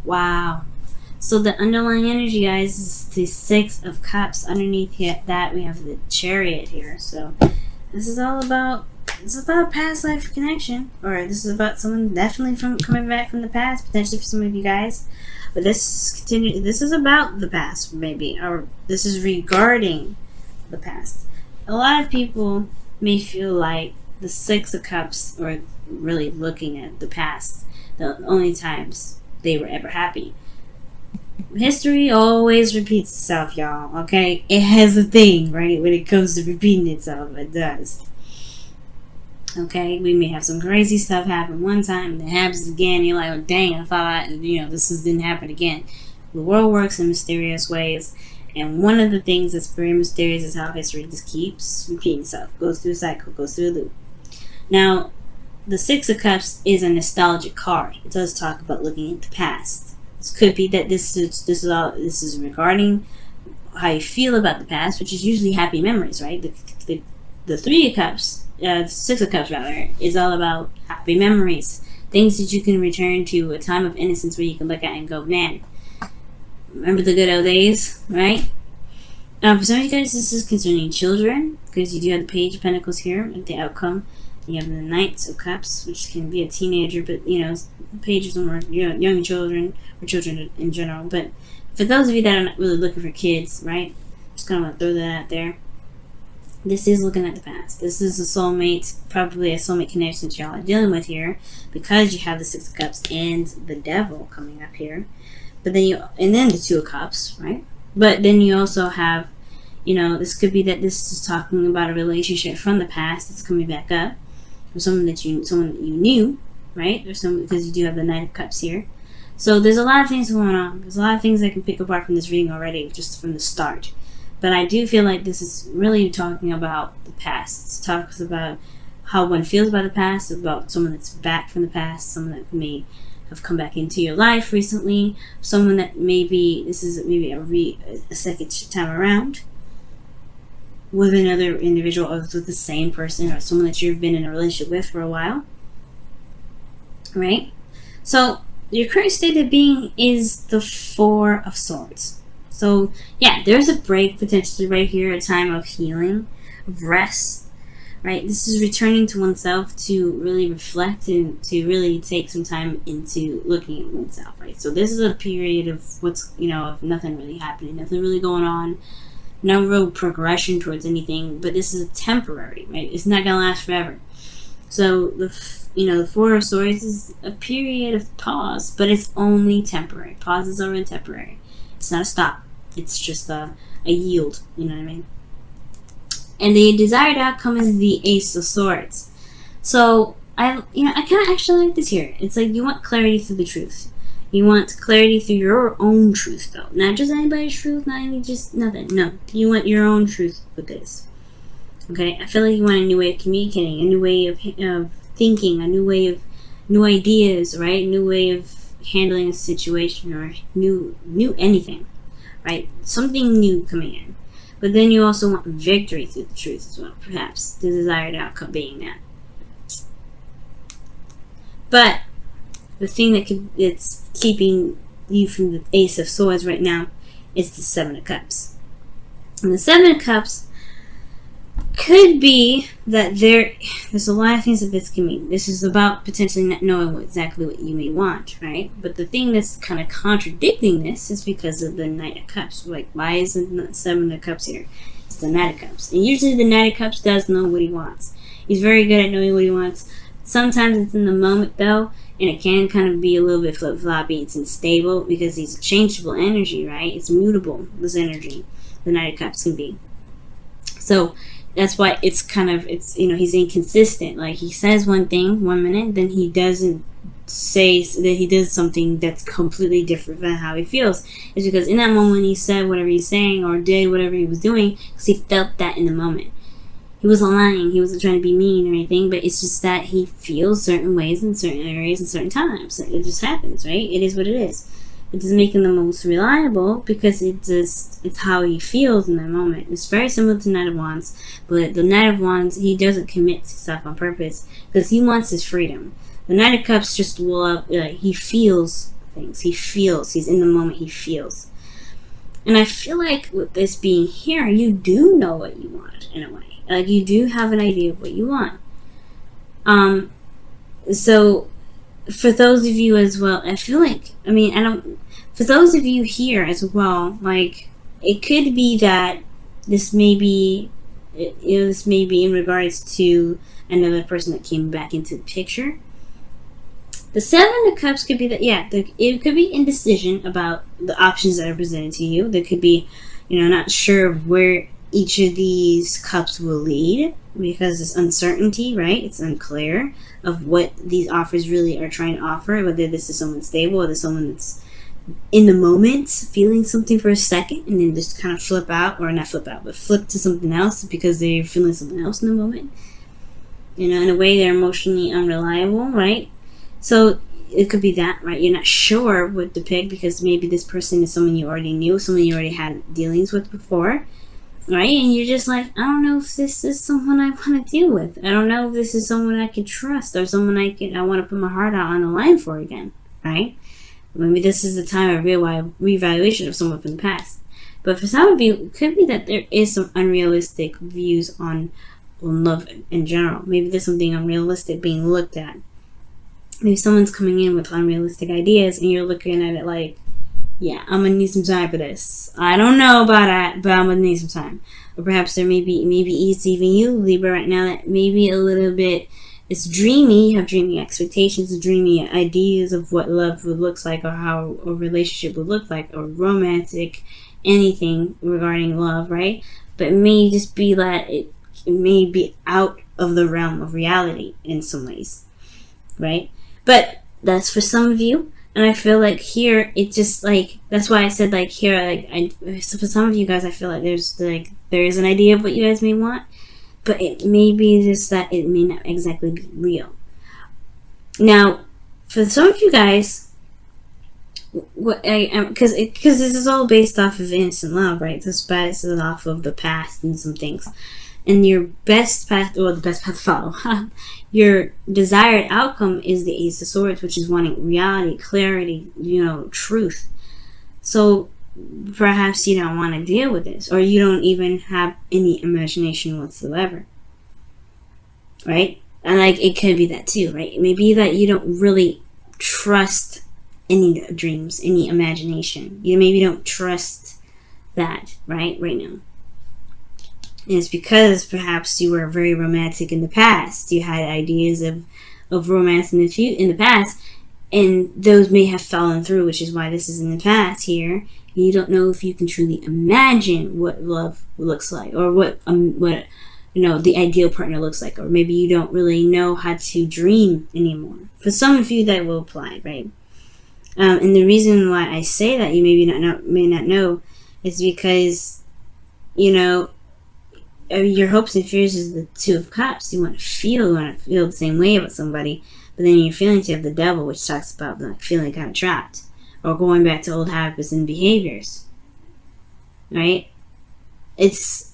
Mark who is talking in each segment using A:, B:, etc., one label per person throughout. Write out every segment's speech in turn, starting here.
A: Wow. So the underlying energy, guys, is the Six of Cups. Underneath that, we have the Chariot here. So this is all about, it's about past life connection, or this is about someone definitely from coming back from the past, potentially for some of you guys. But this is about the past, maybe, or this is regarding the past. A lot of people may feel like the Six of Cups, or really looking at the past, the only times they were ever happy. History always repeats itself, y'all, okay? It has a thing, right? When it comes to repeating itself, it does. Okay, we may have some crazy stuff happen one time, and it happens again. You're like, oh, dang, I thought this didn't happen again. The world works in mysterious ways, and one of the things that's very mysterious is how history just keeps repeating itself. Goes through a cycle, goes through a loop. Now, the Six of Cups is a nostalgic card. It does talk about looking at the past. This could be that this is regarding how you feel about the past, which is usually happy memories, right? The Three of Cups, the Six of Cups rather, is all about happy memories, things that you can return to, a time of innocence where you can look at and go, man, remember the good old days, right? For some of you guys, this is concerning children, because you do have the Page of Pentacles here at the outcome. You have the Knights of Cups, which can be a teenager, but pages are more young children, or children in general. But for those of you that are not really looking for kids, right? Just kind of want to throw that out there. This is looking at the past. This is a soulmate, probably a soulmate connection that y'all are dealing with here, because you have the Six of Cups and the Devil coming up here. But then then the Two of Cups, right? But then you also have, this could be that this is talking about a relationship from the past that's coming back up, or someone that you knew, right? Or because you do have the Knight of Cups here. So there's a lot of things going on. There's a lot of things I can pick apart from this reading already, just from the start. But I do feel like this is really talking about the past. It talks about how one feels about the past, about someone that's back from the past, someone that may have come back into your life recently, someone that this is maybe a second time around with another individual, or with the same person, or someone that you've been in a relationship with for a while, right? So your current state of being is the Four of Swords. So yeah, there's a break potentially right here, a time of healing, of rest, right? This is returning to oneself to really reflect and to really take some time into looking at oneself, right? So this is a period of of nothing really happening, nothing really going on, no real progression towards anything, but this is temporary, right? It's not gonna last forever. So the Four of Swords is a period of pause, but it's only temporary. Pauses are only temporary. It's not a stop. It's just a yield. You know what I mean? And the desired outcome is the Ace of Swords. So I kind of actually like this here. It's like you want clarity through the truth. You want clarity through your own truth, though. Not just anybody's truth, not any just nothing. No, you want your own truth with this. Okay? I feel like you want a new way of communicating, a new way of thinking, a new way of new ideas, right? New way of handling a situation, or new anything, right? Something new coming in. But then you also want victory through the truth as well, perhaps the desired outcome being that. But the thing that's keeping you from the Ace of Swords right now is the Seven of Cups. And the Seven of Cups could be that there's a lot of things that this can mean. This is about potentially not knowing exactly what you may want, right? But the thing that's kind of contradicting this is because of the Knight of Cups. Like, why is the Seven of Cups here? It's the Knight of Cups. And usually the Knight of Cups does know what he wants. He's very good at knowing what he wants. Sometimes it's in the moment, though, and it can kind of be a little bit flip-floppy. It's unstable because he's a changeable energy, right? It's mutable, this energy. The Knight of Cups can be. So that's why he's inconsistent. Like, he says one thing one minute, then he doesn't say that he does something that's completely different than how he feels. It's because in that moment he said whatever he's saying or did whatever he was doing because he felt that in the moment. He wasn't lying. He wasn't trying to be mean or anything, but it's just that he feels certain ways in certain areas and certain times. It just happens, right? It is what it is. It doesn't make him the most reliable because it's how he feels in that moment. It's very similar to Knight of Wands, but the Knight of Wands, he doesn't commit to stuff on purpose because he wants his freedom. The Knight of Cups just he feels things. He feels. He's in the moment. He feels. And I feel like with this being here, you do know what you want in a way. Like, you do have an idea of what you want. So for those of you as well, I feel like, for those of you here as well, like, it could be that this may be in regards to another person that came back into the picture. The Seven of Cups could be that, it could be indecision about the options that are presented to you. There could be, not sure of where each of these cups will lead, because it's uncertainty, right? It's unclear of what these offers really are trying to offer, whether this is someone stable or this is someone that's in the moment feeling something for a second and then just kind of flip out, or not flip out, but flip to something else because they're feeling something else in the moment. In a way, they're emotionally unreliable, right? So it could be that, right? You're not sure what to pick because maybe this person is someone you already knew, someone you already had dealings with before, right? And you're just like, I don't know if this is someone I want to deal with. I don't know if this is someone I can trust or someone I want to put my heart out on the line for again, right? Maybe this is the time of reevaluation of someone from the past. But for some of you, it could be that there is some unrealistic views on love in general. Maybe there's something unrealistic being looked at. Maybe someone's coming in with unrealistic ideas and you're looking at it like, yeah, I'm going to need some time for this. I don't know about that, but I'm going to need some time. Or perhaps maybe it's even you, Libra, right now, that maybe a little bit, it's dreamy. You have dreamy expectations, dreamy ideas of what love would look like, or how a relationship would look like, or romantic, anything regarding love, right? But it may just be that it may be out of the realm of reality in some ways, right? But that's for some of you. And I feel like here, it just like, that's why I said like here, so for some of you guys, I feel like there is an idea of what you guys may want, but it may be just that it may not exactly be real. Now, for some of you guys, because this is all based off of innocent love, right? This based off of the past and some things. And your best path, or the best path to follow, your desired outcome is the Ace of Swords, which is wanting reality, clarity, truth. So perhaps you don't want to deal with this, or you don't even have any imagination whatsoever, right? And like, it could be that too, right? It may be that you don't really trust any dreams, any imagination. You maybe don't trust that, right now. And it's because perhaps you were very romantic in the past. You had ideas of romance in the past, and those may have fallen through, which is why this is in the past here. And you don't know if you can truly imagine what love looks like, or what the ideal partner looks like, or maybe you don't really know how to dream anymore. For some of you, that will apply, right? And the reason why I say that you may not know is because your hopes and fears is the Two of Cups. You want to feel the same way about somebody, but then your feelings, you have the Devil, which talks about like feeling kind of trapped, or going back to old habits and behaviors, right? It's,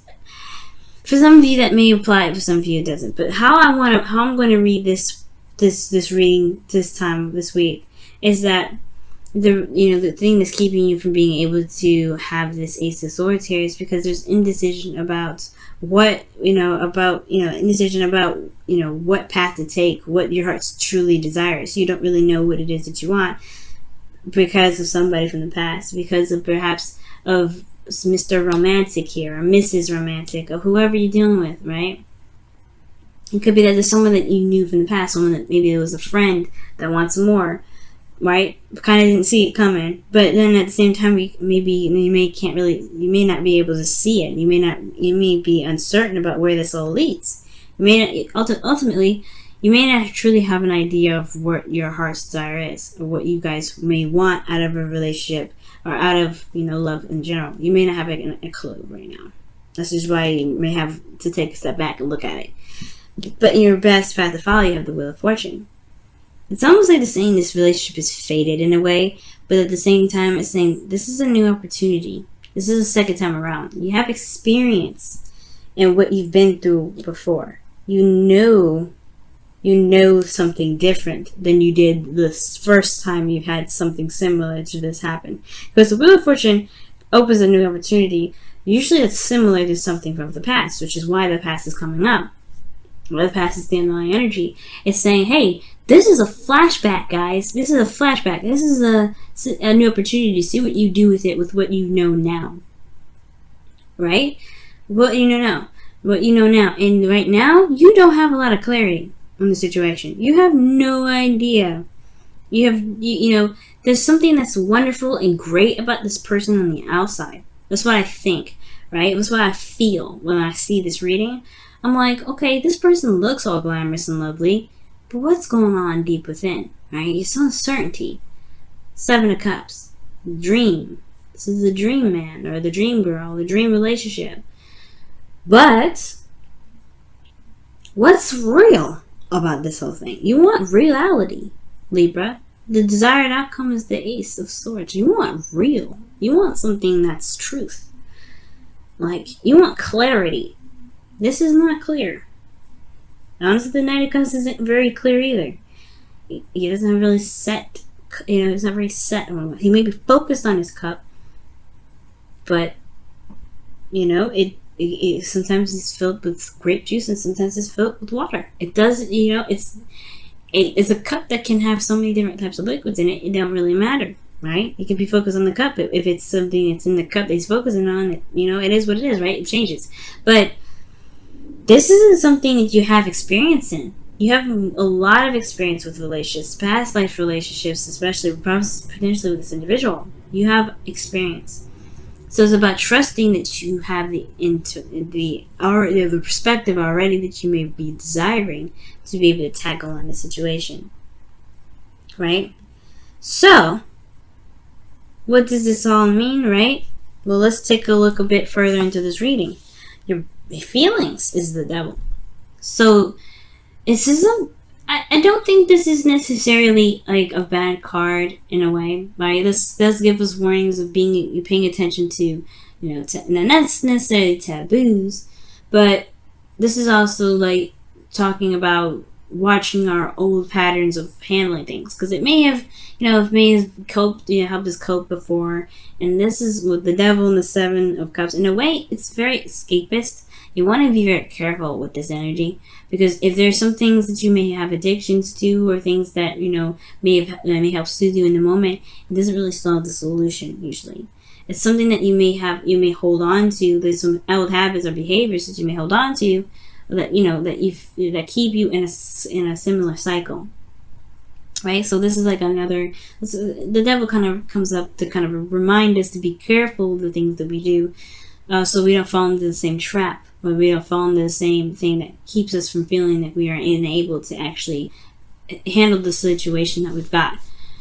A: for some of you that may apply, for some of you it doesn't. But how I'm going to read this reading this week is that the thing that's keeping you from being able to have this Ace of Swords here is because there's indecision about indecision about what path to take, what your heart truly desires. You don't really know what it is that you want because of somebody from the past, because of perhaps of Mr. Romantic here, or Mrs. Romantic, or whoever you're dealing with, right? It could be that there's someone that you knew from the past, someone that maybe it was a friend that wants more, right? Kind of didn't see it coming, but then at the same time, you may not be able to see it. You may be uncertain about where this all leads. Ultimately, you may not truly have an idea of what your heart's desire is, or what you guys may want out of a relationship, or out of love in general. You may not have a clue right now. This is why you may have to take a step back and look at it. But in your best path to follow, you have the Wheel of Fortune. It's almost like it's saying this relationship is fated in a way, but at the same time, it's saying this is a new opportunity. This is a second time around. You have experience in what you've been through before. You know you know something different than you did the first time you had something similar to this happen. Because the Wheel of Fortune opens a new opportunity. Usually it's similar to something from the past, which is why the past is coming up. Why the past is the underlying energy. It's saying, hey, this is a flashback, guys. This is a flashback. This is a new opportunity to see what you do with it, with what you know now. Right? What you know now. What you know now. And right now, you don't have a lot of clarity on the situation. You have no idea. You know, there's something that's wonderful and great about this person on the outside. That's what I think, right? That's what I feel when I see this reading. I'm like, okay, this person looks all glamorous and lovely, but what's going on deep within, right? It's uncertainty. 7 of Cups. Dream. This is the dream man or the dream girl, the dream relationship. But what's real about this whole thing? You want reality, Libra. The desired outcome is the Ace of Swords. You want real. You want something that's truth. Like, you want clarity. This is not clear. Honestly, the Knight of Cups isn't very clear either. He doesn't really set, he's not very set on what. He may be focused on his cup, but, it sometimes it's filled with grape juice and sometimes it's filled with water. It does, it's a cup that can have so many different types of liquids in it. It don't really matter, right? You can be focused on the cup. If it's something that's in the cup that he's focusing on, it is what it is, right? It changes. But this isn't something that you have experience in. You have a lot of experience with relationships, past life relationships, especially potentially with this individual. You have experience. So it's about trusting that you have the perspective already that you may be desiring to be able to tackle on the situation. Right? So, what does this all mean, right? Well, let's take a look a bit further into this reading. Your feelings is the devil. So, I don't think this is necessarily like a bad card in a way, right? This does give us warnings of paying attention to, not necessarily taboos, but this is also like talking about watching our old patterns of handling things, because it may have, coped, helped us cope before, and this is with the devil and the 7 of Cups. In a way, it's very escapist. You want to be very careful with this energy, because if there's some things that you may have addictions to, or things that may help soothe you in the moment, it doesn't really solve the solution usually. It's something that you may hold on to. There's some old habits or behaviors that you may hold on to that that keep you in a similar cycle, right? So this is like the devil kind of comes up to kind of remind us to be careful of the things that we do, so we don't fall into the same trap, or we don't fall into the same thing that keeps us from feeling that we are unable to actually handle the situation that we've got.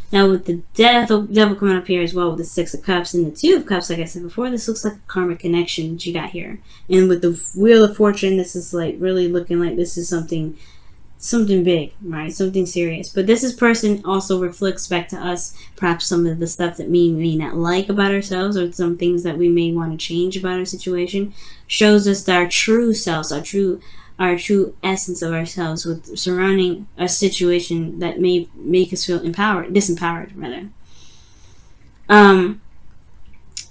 A: Now, with the devil coming up here as well, with the 6 of Cups and the 2 of Cups, like I said before, this looks like a karmic connection that you got here. And with the Wheel of Fortune, this is like really looking like this is something big, right? Something serious. But this person also reflects back to us perhaps some of the stuff that we may not like about ourselves, or some things that we may want to change about our situation. Shows us our true selves, our true essence of ourselves, with surrounding a situation that may make us feel disempowered rather.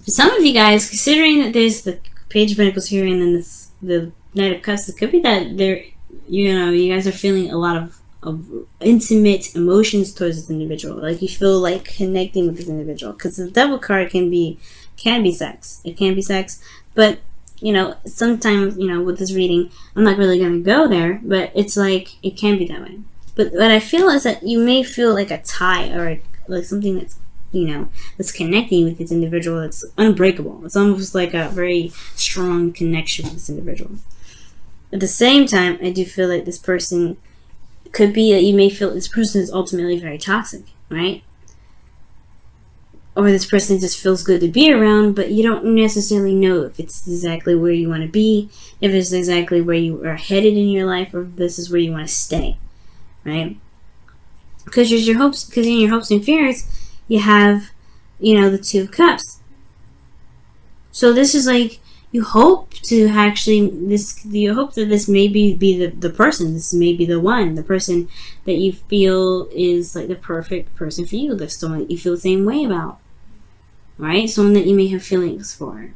A: For some of you guys, considering that there's the Page of Pentacles here and then the Knight of Cups, it could be that you guys are feeling a lot of intimate emotions towards this individual. Like you feel like connecting with this individual, because the Devil card can be sex. It can be sex, but sometimes, with this reading, I'm not really going to go there, but it's like, it can be that way. But what I feel is that you may feel like a tie, or like something that's, that's connecting with this individual that's unbreakable. It's almost like a very strong connection with this individual. At the same time, I do feel like this person could be that you may feel this person is ultimately very toxic, right? Or this person just feels good to be around, but you don't necessarily know if it's exactly where you want to be, if it's exactly where you are headed in your life, or if this is where you want to stay, right? Because in your hopes and fears, you have, the 2 of Cups. So this is like, you hope to actually you hope that this may be the person, this may be the one, the person that you feel is like the perfect person for you, that's someone that you feel the same way about, right? Someone that you may have feelings for.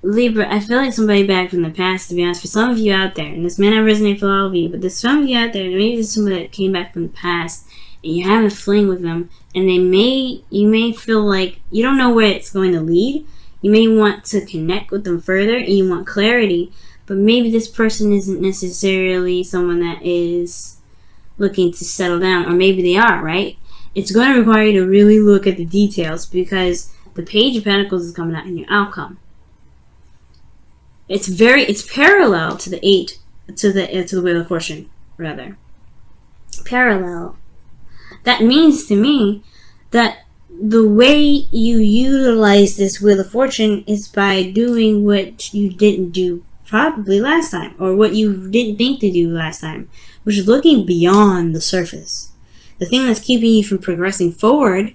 A: Libra, I feel like somebody back from the past, to be honest, for some of you out there, and this may not resonate for all of you, but there's some of you out there, maybe there's somebody that came back from the past and you have a fling with them, and you may feel like you don't know where it's going to lead. You may want to connect with them further and you want clarity, but maybe this person isn't necessarily someone that is looking to settle down, or maybe they are, right? It's going to require you to really look at the details, because the Page of Pentacles is coming out in your outcome. It's parallel to the the Wheel of Fortune, rather. Parallel. That means to me that the way you utilize this Wheel of Fortune is by doing what you didn't do probably last time, or what you didn't think to do last time, which is looking beyond the surface. The thing that's keeping you from progressing forward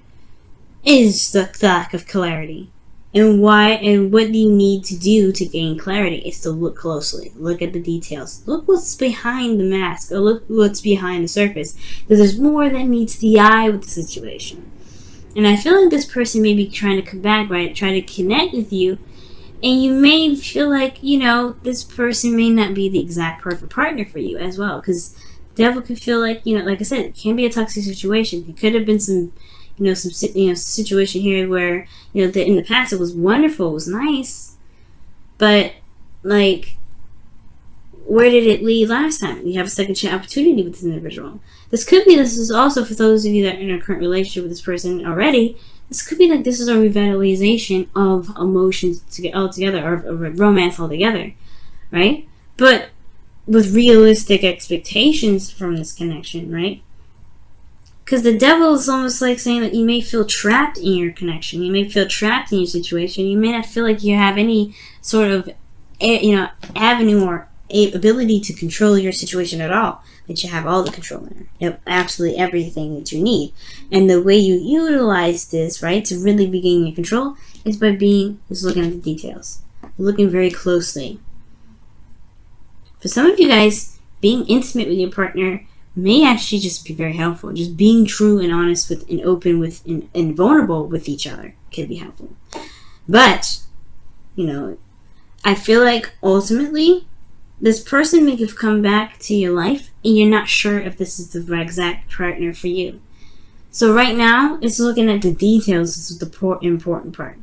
A: is the lack of clarity. And what you need to do to gain clarity is to look closely, look at the details, look what's behind the mask, or look what's behind the surface, because there's more that meets the eye with the situation. And I feel like this person may be trying to come back, right? Try to connect with you. And you may feel like, this person may not be the exact perfect partner for you as well. Because the devil could feel like, like I said, it can be a toxic situation. It could have been some situation here where, in the past it was wonderful, it was nice. But, like, where did it lead last time? You have a second chance opportunity with this individual. This is also for those of you that are in a current relationship with this person already. This could be like this is a revitalization of emotions altogether, or of romance altogether, right? But with realistic expectations from this connection, right? Because the devil is almost like saying that you may feel trapped in your connection. You may feel trapped in your situation. You may not feel like you have any sort of, avenue or ability to control your situation at all. That you have all the control in it. Absolutely everything that you need. And the way you utilize this, right, to really regain your control is by looking at the details. Looking very closely. For some of you guys, being intimate with your partner may actually just be very helpful. Just being true and honest with and open with and vulnerable with each other can be helpful. But, I feel like ultimately this person may have come back to your life and you're not sure if this is the exact partner for you. So right now, it's looking at the details. This is the important part.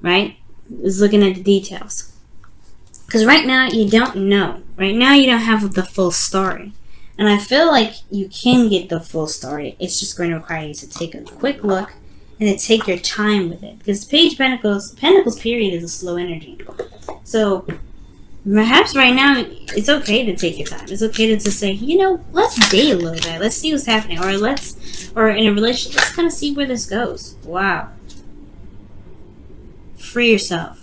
A: Right? It's looking at the details. Because right now, you don't know. Right now, you don't have the full story. And I feel like you can get the full story. It's just going to require you to take a quick look and to take your time with it. Because Page of Pentacles period is a slow energy. So perhaps right now, it's okay to take your time. It's okay to just say, let's date a little bit. Let's see what's happening. Or in a relationship, let's kind of see where this goes. Wow. Free yourself.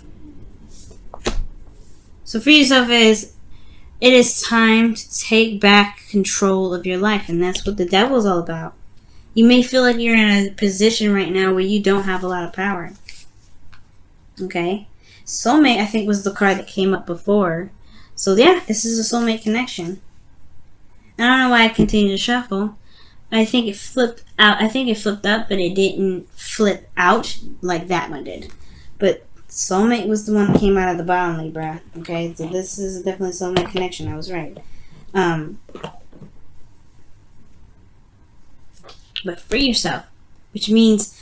A: So free yourself it is time to take back control of your life. And that's what the devil's all about. You may feel like you're in a position right now where you don't have a lot of power. Okay? Soulmate, I think, was the card that came up before. So yeah, this is a soulmate connection. I don't know why I continue to shuffle. I think it flipped out. I think it flipped up, but it didn't flip out like that one did. But soulmate was the one that came out of the bottom, Libra. Okay, so this is definitely a soulmate connection. I was right. But free yourself, which means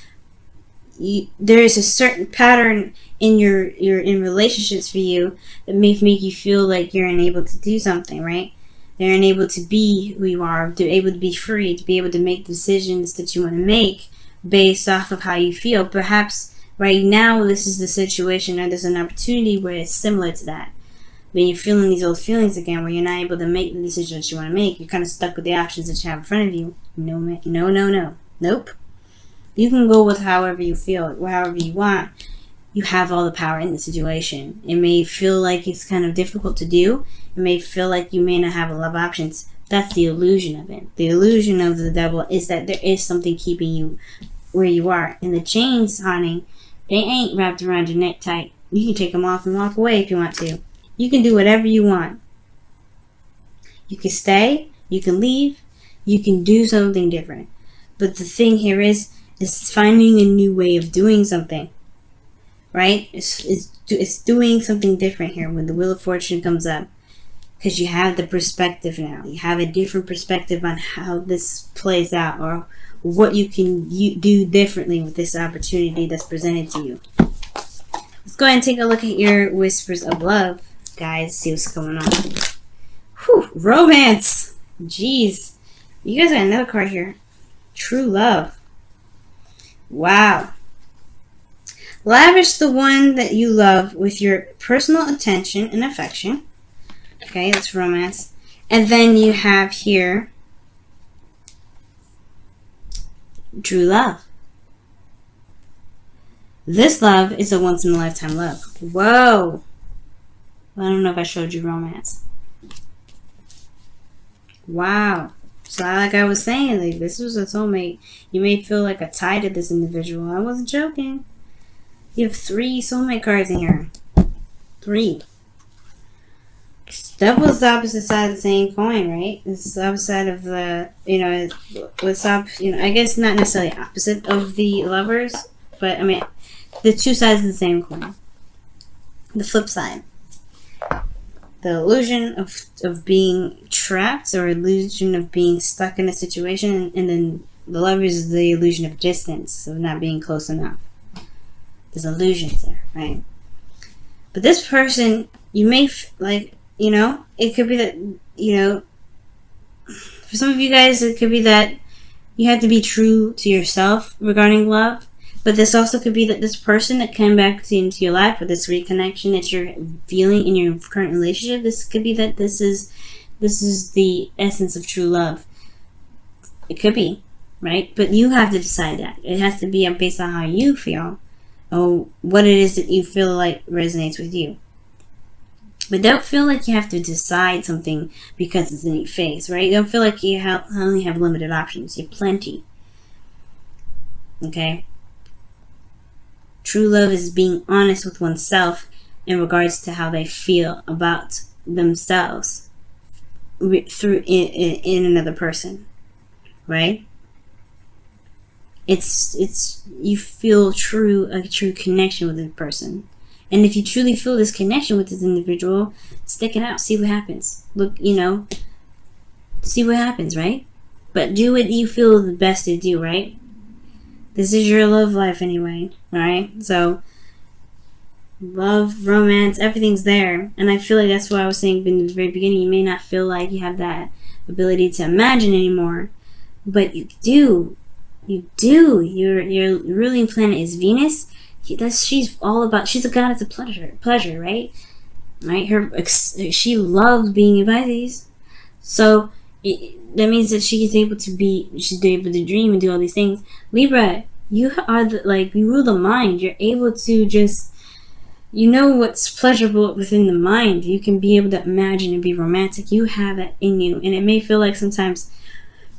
A: there is a certain pattern in in relationships for you that may make you feel like you're unable to do something, right? They're unable to be who you are, to be able to be free, to be able to make decisions that you want to make based off of how you feel. Perhaps right now this is the situation, or there's an opportunity where it's similar to that. When you're feeling these old feelings again, where you're not able to make the decisions that you want to make, you're kind of stuck with the options that you have in front of you. No. Nope. You can go with however you feel, however you want. You have all the power in the situation. It may feel like it's kind of difficult to do. It may feel like you may not have a lot of options. That's the illusion of it. The illusion of the devil is that there is something keeping you where you are. And the chains, honey, they ain't wrapped around your neck tight. You can take them off and walk away if you want to. You can do whatever you want. You can stay, you can leave, you can do something different. But the thing here is finding a new way of doing something. Right? It's doing something different here when the Wheel of Fortune comes up. Because you have the perspective now. You have a different perspective on how this plays out, or what you can do differently with this opportunity that's presented to you. Let's go ahead and take a look at your whispers of love, guys. See what's going on. Whew, romance. Jeez. You guys got another card here. True love. Wow. Lavish the one that you love with your personal attention and affection. Okay, that's romance. And then you have here true love. This love is a once-in-a-lifetime love. Whoa. I don't know if I showed you romance. Wow. So like I was saying, like, this was a soulmate. You may feel like a tie to this individual. I wasn't joking. You have 3 soulmate cards in here. 3. That was the opposite side of the same coin, right? It's the opposite side of the, I guess not necessarily opposite of the lovers, but I mean, the 2 sides of the same coin. The flip side. The illusion of being trapped, or illusion of being stuck in a situation, and then the lovers is the illusion of distance, of not being close enough. There's illusions there, right? But this person, you may, it could be that, for some of you guys, it could be that you have to be true to yourself regarding love. But this also could be that this person that came back into your life, or this reconnection that you're feeling in your current relationship, this could be that this is the essence of true love. It could be, right? But you have to decide that. It has to be based on how you feel, or what it is that you feel like resonates with you. But don't feel like you have to decide something because it's in your face, right? Don't feel like you only have limited options. You have plenty. Okay? True love is being honest with oneself in regards to how they feel about themselves through in another person, right? It's you feel a true connection with the person. And if you truly feel this connection with this individual, stick it out. See what happens. Look, see what happens, right? But do what you feel the best to do, right? This is your love life anyway, right? So, love, romance, everything's there. And I feel like that's what I was saying in the very beginning. You may not feel like you have that ability to imagine anymore, but you do. You do. Your ruling planet is Venus. She's a goddess of pleasure, right? Right. She loves being in Pisces, so that means that she's able to dream and do all these things. Libra, you are you rule the mind. You're able to just, what's pleasurable within the mind. You can be able to imagine and be romantic. You have that in you, and it may feel like sometimes,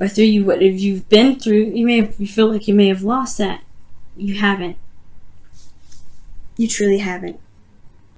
A: or through you, what if you've been through, you feel like you may have lost that. You haven't. You truly haven't.